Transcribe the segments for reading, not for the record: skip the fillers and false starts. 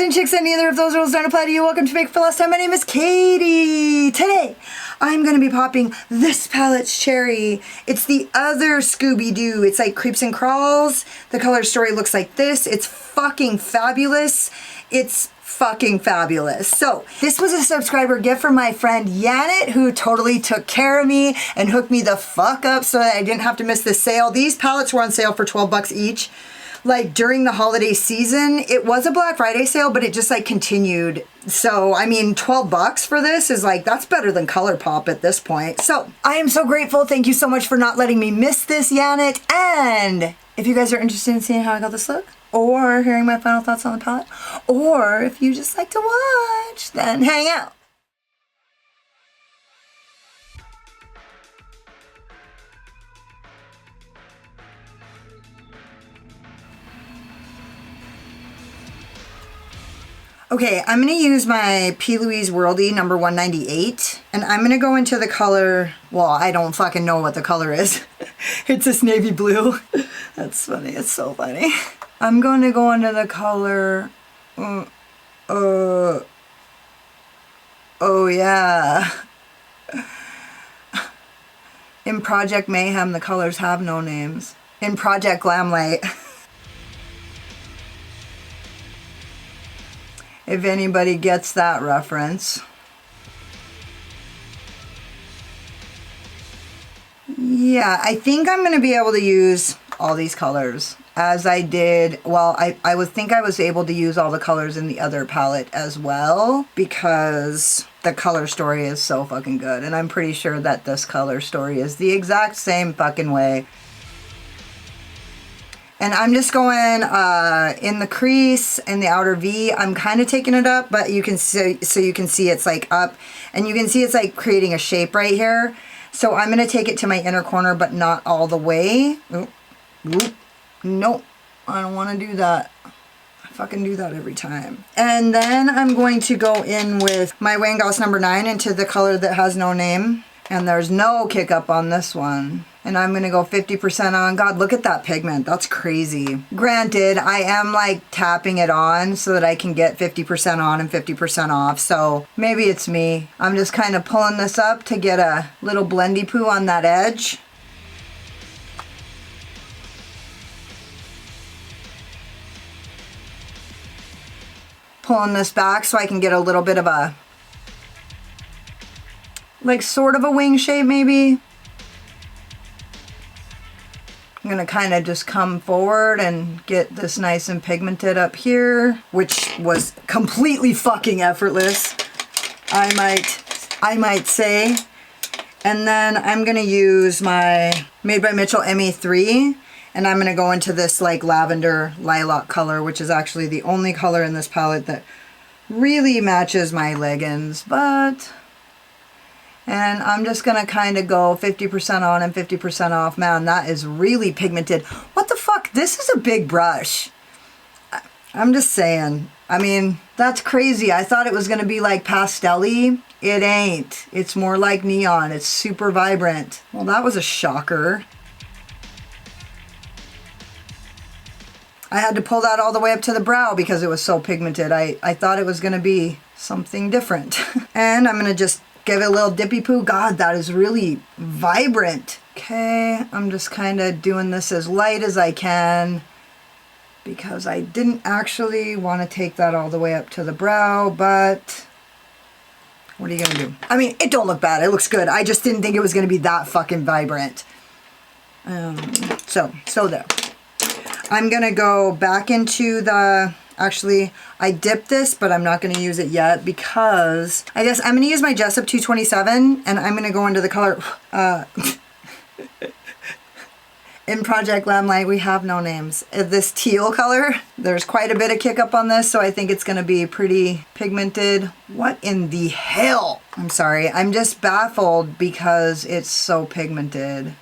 and chicks and neither of those rules don't apply to you. Welcome to Make for Last Time. My name is Katie. Today, I'm going to be popping this palette's cherry. It's the other Scooby-Doo. It's like Creeps and Crawls. The color story looks like this. It's fucking fabulous. It's fucking fabulous. So this was a subscriber gift from my friend Annette, who totally took care of me and hooked me the fuck up so that I didn't have to miss this sale. These palettes were on sale for 12 bucks each. Like during the holiday season. It was a Black Friday sale, but it just like continued. So, I mean, 12 bucks for this is like, that's better than ColourPop at this point. So, I am so grateful. Thank you so much for not letting me miss this, Annette. And if you guys are interested in seeing how I got this look, or hearing my final thoughts on the palette, or if you just like to watch, then hang out. Okay, I'm going to use my P. Louise Worldy number 198, and I'm going to go into the color, well, I don't fucking know what the color is. It's this navy blue. That's funny, it's so funny. I'm going to go into the color, oh yeah. In Project Mayhem, the colors have no names. In Project Glamlite. If anybody gets that reference. Yeah, I think I'm going to be able to use all these colors as I did. Well, I would think I was able to use all the colors in the other palette as well because the color story is so fucking good. And I'm pretty sure that this color story is the exact same fucking way. And I'm just going in the crease and the outer V. I'm kind of taking it up, but you can see, so you can see it's like up, and you can see it's like creating a shape right here. So I'm going to take it to my inner corner, but not all the way. Oop, oop. Nope, I don't want to do that. I fucking do that every time. And then I'm going to go in with my Wayne Goss number 9 into the color that has no name. And there's no kick up on this one. And I'm going to go 50% on. God, look at that pigment. That's crazy. Granted, I am like tapping it on so that I can get 50% on and 50% off. So maybe it's me. I'm just kind of pulling this up to get a little blendy poo on that edge. Pulling this back so I can get a little bit of a, like sort of a wing shape maybe. I'm gonna kind of just come forward and get this nice and pigmented up here, which was completely fucking effortless, I might say. And then I'm gonna use my Made by Mitchell ME3, and I'm gonna go into this like lavender lilac color, which is actually the only color in this palette that really matches my leggings, but. And I'm just going to kind of go 50% on and 50% off. Man, that is really pigmented. What the fuck? This is a big brush. I'm just saying. I mean, that's crazy. I thought it was going to be like pastel-y. It ain't. It's more like neon. It's super vibrant. Well, that was a shocker. I had to pull that all the way up to the brow because it was so pigmented. I thought it was going to be something different. And I'm going to just give it a little dippy poo. God, that is really vibrant. Okay, I'm just kind of doing this as light as I can because I didn't actually want to take that all the way up to the brow, but what are you gonna do? I mean, it don't look bad. It looks good. I just didn't think it was gonna be that fucking vibrant. So there. I'm gonna go back into the, actually, I dipped this, but I'm not going to use it yet because I guess I'm going to use my Jessup 227, and I'm going to go into the color, in Project Glamlite, we have no names. This teal color, there's quite a bit of kick up on this, so I think it's going to be pretty pigmented. What in the hell? I'm sorry, I'm just baffled because it's so pigmented.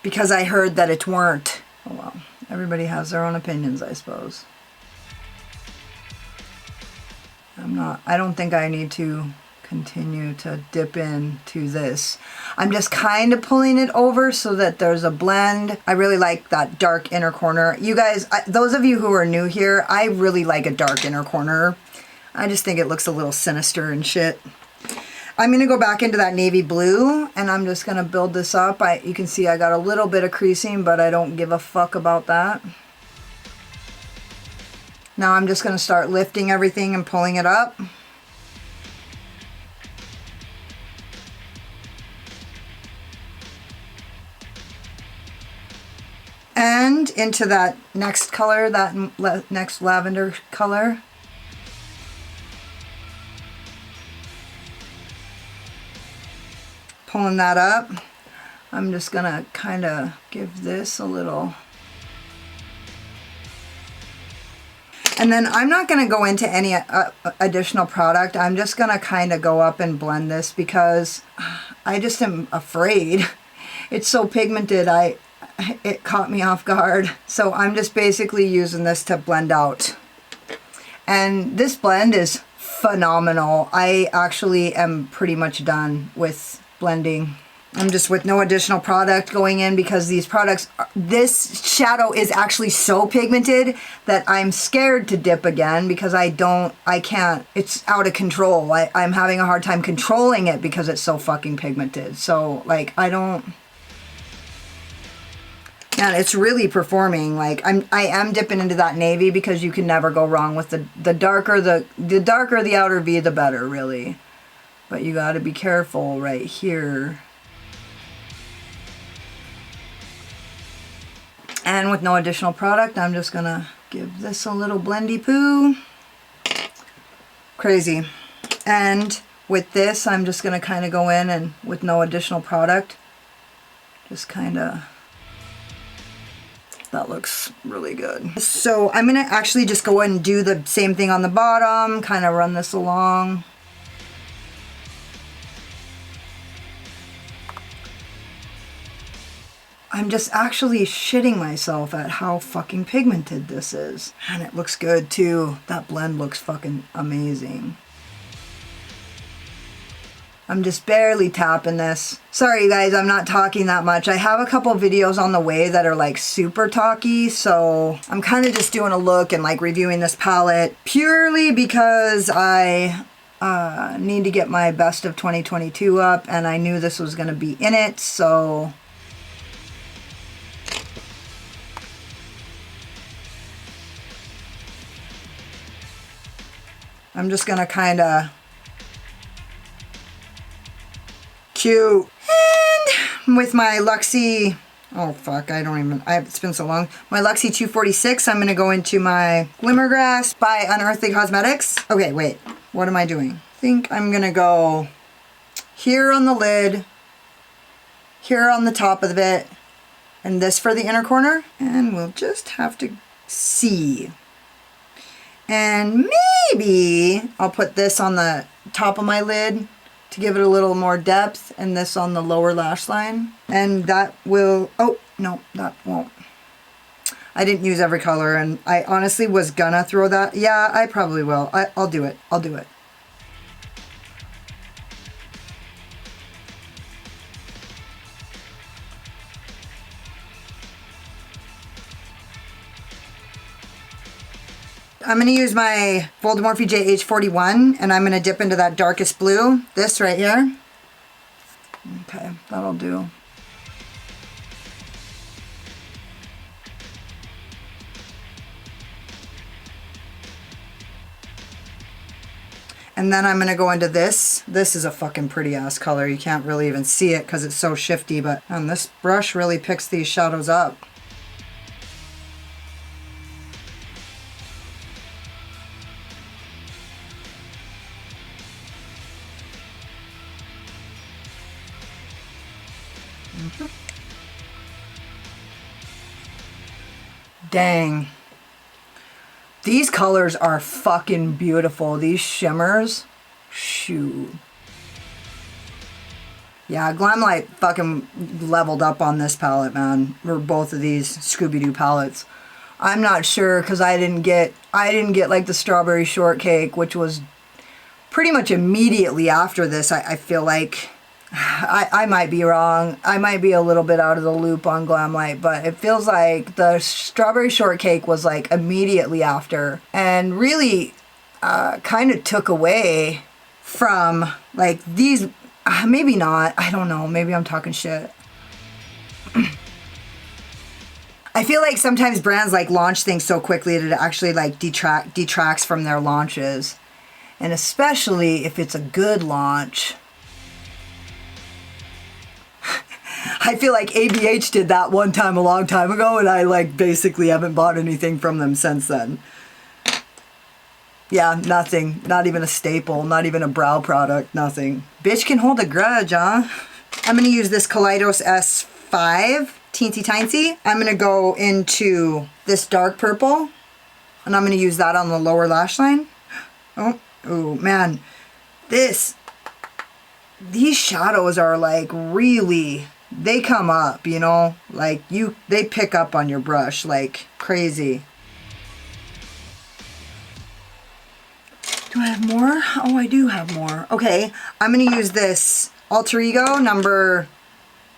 Because I heard that it weren't. Oh well, everybody has their own opinions, I suppose. I don't think I need to continue to dip into this. I'm just kind of pulling it over so that there's a blend. I really like that dark inner corner. You guys, those of you who are new here, I really like a dark inner corner. I just think it looks a little sinister and shit. I'm going to go back into that navy blue and I'm just going to build this up. You can see I got a little bit of creasing, but I don't give a fuck about that. Now I'm just going to start lifting everything and pulling it up. And into that next color, that next lavender color. Pulling that up. I'm just gonna kind of give this a little. And then I'm not gonna go into any additional product. I'm just gonna kind of go up and blend this because I just am afraid. It's so pigmented, it caught me off guard. So I'm just basically using this to blend out. And this blend is phenomenal. I actually am pretty much done with blending. I'm just with no additional product going in because these products, this shadow is actually so pigmented that I'm scared to dip again because I can't, it's out of control. I'm having a hard time controlling it because it's so fucking pigmented. So like, man, it's really performing. Like I am dipping into that navy because you can never go wrong with the darker the outer V, the better, really. But you got to be careful right here. And with no additional product, I'm just gonna give this a little blendy poo. Crazy. And with this, I'm just gonna kind of go in and with no additional product, just kind of. That looks really good. So I'm gonna actually just go ahead and do the same thing on the bottom, kind of run this along. I'm just actually shitting myself at how fucking pigmented this is. And it looks good too. That blend looks fucking amazing. I'm just barely tapping this. Sorry you guys, I'm not talking that much. I have a couple videos on the way that are like super talky, so I'm kind of just doing a look and like reviewing this palette purely because I need to get my best of 2022 up and I knew this was gonna be in it, so. I'm just gonna kind of cute. And with my Luxie, oh fuck, it's been so long. My Luxie 246, I'm gonna go into my Glimmer Grass by Unearthly Cosmetics. Okay, wait, what am I doing? I think I'm gonna go here on the lid, here on the top of it, and this for the inner corner. And we'll just have to see. And maybe I'll put this on the top of my lid to give it a little more depth, and this on the lower lash line. And that will, oh, no, that won't. I didn't use every color, and I honestly was gonna throw that. Yeah, I probably will. I'll do it. I'll do it. I'm going to use my Voldemorphe JH41 and I'm going to dip into that darkest blue, this right here. Okay, that'll do. And then I'm going to go into this. This is a fucking pretty ass color. You can't really even see it because it's so shifty, but this brush really picks these shadows up. Dang. These colors are fucking beautiful. These shimmers. Shoot. Yeah, Glamlite fucking leveled up on this palette, man. Or both of these Scooby-Doo palettes. I'm not sure because I didn't get like the strawberry shortcake, which was pretty much immediately after this, I feel like, I might be wrong. I might be a little bit out of the loop on Glamlite, but it feels like the strawberry shortcake was like immediately after, and really kind of took away from like these, maybe not, I don't know, maybe I'm talking shit. I feel like sometimes brands like launch things so quickly that it actually like detracts from their launches. And especially if it's a good launch. I feel like ABH did that one time a long time ago, and I like basically haven't bought anything from them since then. Yeah, nothing. Not even a staple, not even a brow product, nothing. Bitch can hold a grudge, huh? I'm gonna use this Kaleidos S5, teensy tiny. I'm gonna go into this dark purple, and I'm gonna use that on the lower lash line. Oh man, these shadows are like really, they come up, you know, like they pick up on your brush like crazy. Do I have more? Oh, I do have more. Okay, I'm gonna use this Alter Ego number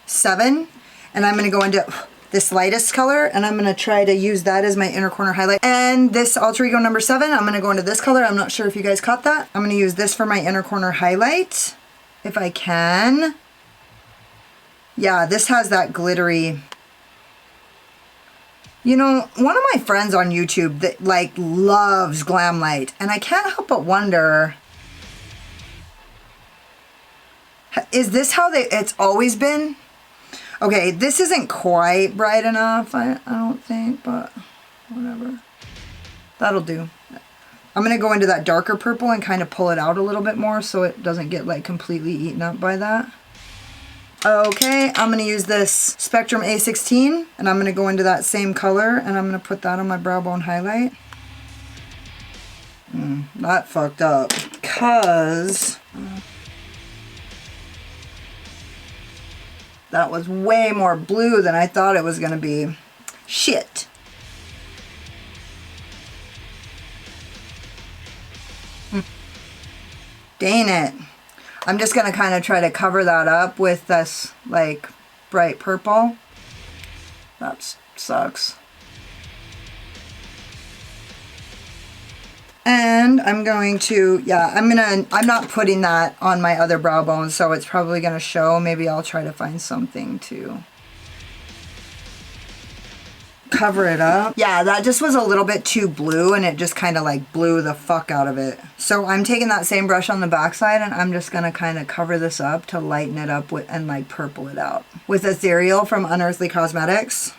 7, and I'm gonna go into this lightest color, and I'm gonna try to use that as my inner corner highlight. And this Alter Ego number 7, I'm gonna go into this color. I'm not sure if you guys caught that. I'm gonna use this for my inner corner highlight, if I can. Yeah, this has that glittery. You know, one of my friends on YouTube that like loves Glamlite, and I can't help but wonder, is this how it's always been? Okay, this isn't quite bright enough, I don't think, but whatever. That'll do. I'm gonna go into that darker purple and kind of pull it out a little bit more so it doesn't get like completely eaten up by that. Okay, I'm gonna use this Spectrum A16, and I'm gonna go into that same color, and I'm gonna put that on my brow bone highlight. That fucked up, because that was way more blue than I thought it was gonna be. Shit. Dang it. I'm just gonna kind of try to cover that up with this like bright purple. That sucks. And I'm going to, yeah, I'm not putting that on my other brow bone, so it's probably gonna show. Maybe I'll try to find something to cover it up. Yeah, that just was a little bit too blue, and it just kind of like blew the fuck out of it. So I'm taking that same brush on the backside, and I'm just gonna kind of cover this up to lighten it up with, and like purple it out with Ethereal from Unearthly Cosmetics.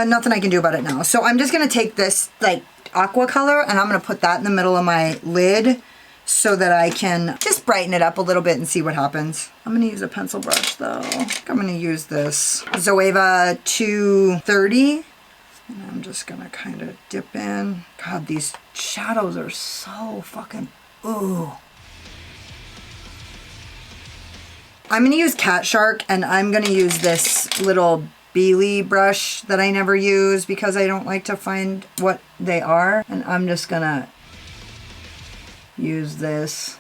Nothing I can do about it now. So I'm just going to take this like aqua color, and I'm going to put that in the middle of my lid so that I can just brighten it up a little bit and see what happens. I'm going to use a pencil brush though. I'm going to use this Zoeva 230, and I'm just going to kind of dip in. God, these shadows are so fucking, ooh. I'm going to use Cat Shark, and I'm going to use this little Beely brush that I never use because I don't like to find what they are. And I'm just gonna use this.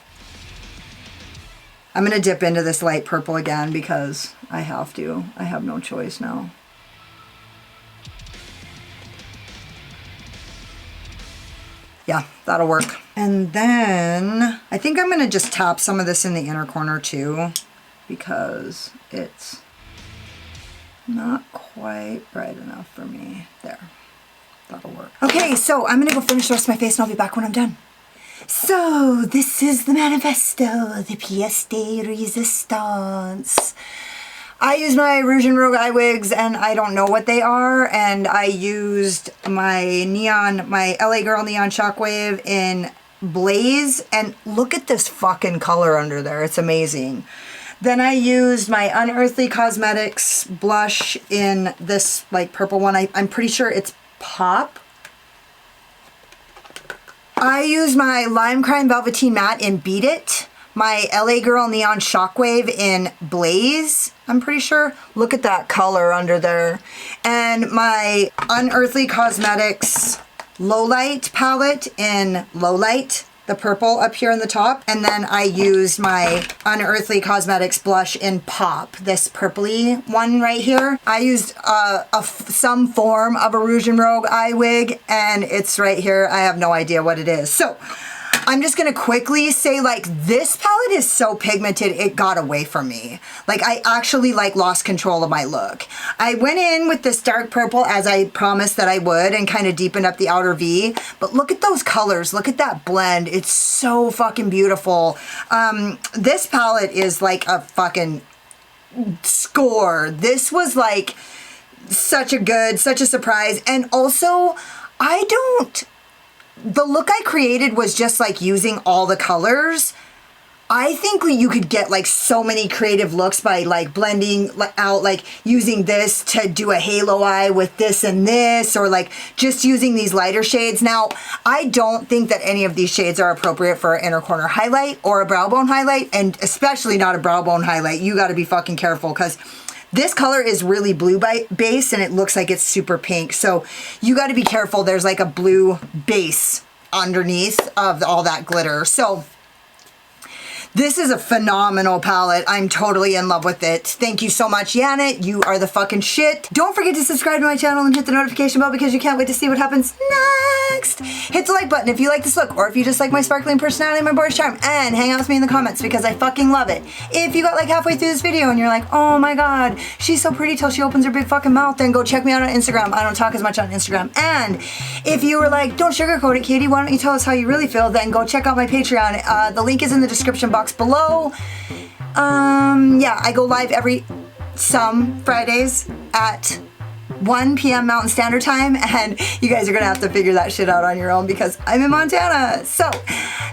I'm gonna dip into this light purple again because I have to. I have no choice now. Yeah, that'll work. And then I think I'm gonna just tap some of this in the inner corner too, because it's not quite bright enough for me. There, that'll work. Okay, so I'm gonna go finish the rest of my face, and I'll be back when I'm done. So this is the manifesto, the pièce de résistance. I used my Rouge and Rogue eye wigs, and I don't know what they are, and I used my my LA Girl Neon Shockwave in Blaze, and look at this fucking color under there, it's amazing. Then I used my Unearthly Cosmetics blush in this like purple one. I'm pretty sure it's Pop. I used my Lime Crime Velveteen Matte in Beat It. My LA Girl Neon Shockwave in Blaze, I'm pretty sure. Look at that color under there. And my Unearthly Cosmetics Low Light palette in Low Light, the purple up here in the top. And then I used my Unearthly Cosmetics blush in Pop, this purpley one right here. I used some form of a Rouge and Rogue eye wig, and it's right here. I have no idea what it is. So I'm just gonna quickly say, like, this palette is so pigmented, it got away from me. Like, I actually, like, lost control of my look. I went in with this dark purple as I promised that I would and kind of deepened up the outer V, but look at those colors, look at that blend. It's so fucking beautiful. This palette is like a fucking score. This was like such a surprise. And also, the look I created was just like using all the colors. I think you could get like so many creative looks by like blending out, like using this to do a halo eye with this and this, or like just using these lighter shades. Now, I don't think that any of these shades are appropriate for an inner corner highlight or a brow bone highlight, and especially not a brow bone highlight. You gotta be fucking careful, because this color is really blue base and it looks like it's super pink. So you got to be careful. There's like a blue base underneath of all that glitter. So this is a phenomenal palette. I'm totally in love with it. Thank you so much, Annette. You are the fucking shit. Don't forget to subscribe to my channel and hit the notification bell because you can't wait to see what happens next. Hit the like button if you like this look, or if you just like my sparkling personality and my boyish charm, and hang out with me in the comments because I fucking love it. If you got like halfway through this video and you're like, oh my god, she's so pretty till she opens her big fucking mouth, then go check me out on Instagram. I don't talk as much on Instagram. And if you were like, don't sugarcoat it, Katie, why don't you tell us how you really feel, then go check out my Patreon. The link is in the description box below. Yeah, I go live some Fridays at 1 p.m. Mountain Standard Time, and you guys are gonna have to figure that shit out on your own because I'm in Montana. So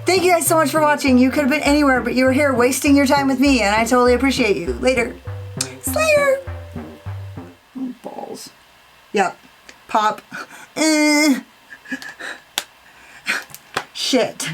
thank you guys so much for watching. You could have been anywhere, but you were here wasting your time with me, and I totally appreciate you. Later. Slayer. Oh, balls. Yep. Pop. Shit.